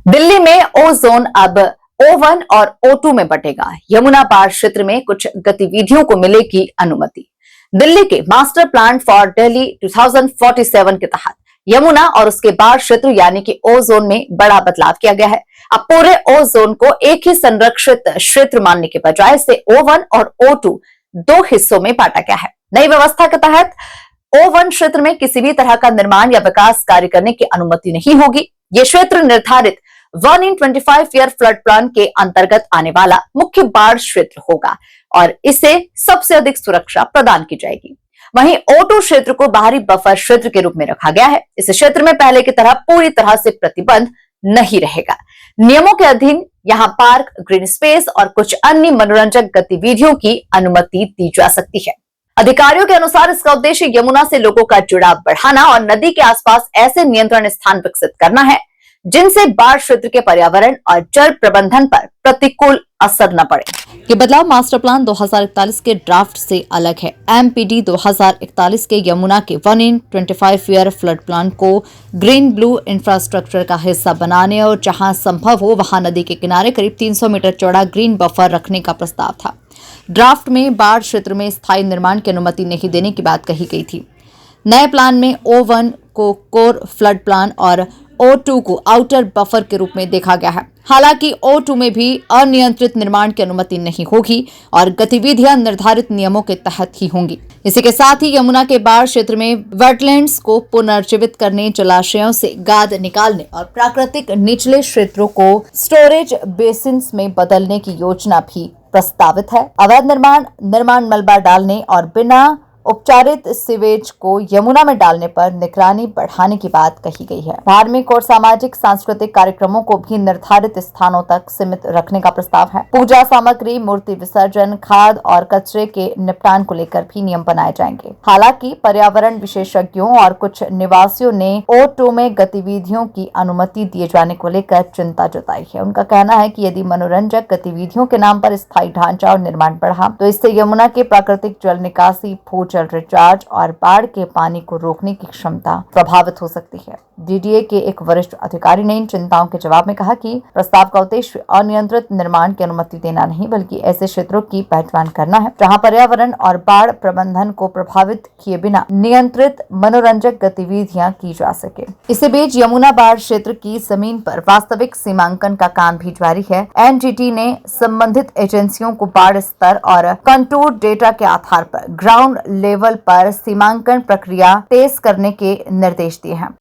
दिल्ली में ओ जोन अब O1 और O2 में बंटेगा। यमुना बाढ़ क्षेत्र में कुछ गतिविधियों को मिलेगी अनुमति। दिल्ली के मास्टर प्लान फॉर दिल्ली 2047 के तहत यमुना और उसके बाढ़ क्षेत्र यानी कि O जोन में बड़ा बदलाव किया गया है। अब पूरे O जोन को एक ही संरक्षित क्षेत्र मानने के बजाय इसे O1 और O2 दो हिस्सों में बांटा गया है। नई व्यवस्था के तहत O1 क्षेत्र में किसी भी तरह का निर्माण या विकास कार्य करने की अनुमति नहीं होगी। ये क्षेत्र निर्धारित 1 in 25 ईयर फ्लड प्लान के अंतर्गत आने वाला मुख्य बाढ़ क्षेत्र होगा और इसे सबसे अधिक सुरक्षा प्रदान की जाएगी। वहीं O2 क्षेत्र को बाहरी बफर क्षेत्र के रूप में रखा गया है। इस क्षेत्र में पहले की तरह पूरी तरह से प्रतिबंध नहीं रहेगा। नियमों के अधीन यहां पार्क, ग्रीन स्पेस और कुछ अन्य मनोरंजक गतिविधियों की अनुमति दी जा सकती है। अधिकारियों के अनुसार इसका उद्देश्य यमुना से लोगों का जुड़ाव बढ़ाना और नदी के आसपास ऐसे नियंत्रण स्थान विकसित करना है जिनसे बाढ़ क्षेत्र के पर्यावरण और जल प्रबंधन पर प्रतिकूल असर न पड़े। ये बदलाव मास्टर प्लान 2041 के ड्राफ्ट से अलग है। MPD 2041 के यमुना के 1 in 25 ईयर फ्लड प्लान को ग्रीन ब्लू इंफ्रास्ट्रक्चर का हिस्सा बनाने और जहां संभव हो वहां नदी के किनारे करीब 300 मीटर चौड़ा ग्रीन बफर रखने का प्रस्ताव था। ड्राफ्ट में बाढ़ क्षेत्र में स्थायी निर्माण की अनुमति नहीं देने की बात कही गई थी। नए प्लान में O1 को कोर फ्लड प्लान और O2 को आउटर बफर के रूप में देखा गया है। हालांकि O2 में भी अनियंत्रित निर्माण की अनुमति नहीं होगी और गतिविधियां निर्धारित नियमों के तहत ही होंगी। इसी के साथ ही यमुना के बाढ़ क्षेत्र में वेटलैंड्स को पुनर्जीवित करने, जलाशयों से गाद निकालने और प्राकृतिक निचले क्षेत्रों को स्टोरेज बेसिन्स में बदलने की योजना भी प्रस्तावित है। अवैध निर्माण मलबा डालने और बिना उपचारित सीवेज को यमुना में डालने पर निगरानी बढ़ाने की बात कही गई है। धार्मिक और सामाजिक सांस्कृतिक कार्यक्रमों को भी निर्धारित स्थानों तक सीमित रखने का प्रस्ताव है। पूजा सामग्री, मूर्ति विसर्जन, खाद और कचरे के निपटान को लेकर भी नियम बनाए जाएंगे। हालांकि पर्यावरण विशेषज्ञों और कुछ निवासियों ने O2 में गतिविधियों की अनुमति दिए जाने को लेकर चिंता जताई है। उनका कहना है कि यदि मनोरंजक गतिविधियों के नाम पर स्थायी ढांचा और निर्माण बढ़ा तो इससे यमुना के प्राकृतिक जल निकासी, भूजल रिचार्ज और बाढ़ के पानी को रोकने की क्षमता प्रभावित हो सकती है। DDA के एक वरिष्ठ अधिकारी ने इन चिंताओं के जवाब में कहा कि प्रस्ताव का उद्देश्य अनियंत्रित निर्माण की अनुमति देना नहीं बल्कि ऐसे क्षेत्रों की पहचान करना है जहां पर्यावरण और बाढ़ प्रबंधन को प्रभावित किए बिना नियंत्रित मनोरंजक गतिविधियां की जा सके। इसी बीच यमुना बाढ़ क्षेत्र की जमीन पर वास्तविक सीमांकन का काम भी जारी है। NGT ने संबंधित एजेंसियों को बाढ़ स्तर और कंटूर डेटा के आधार पर ग्राउंड लेवल पर सीमांकन प्रक्रिया तेज करने के निर्देश दिए हैं।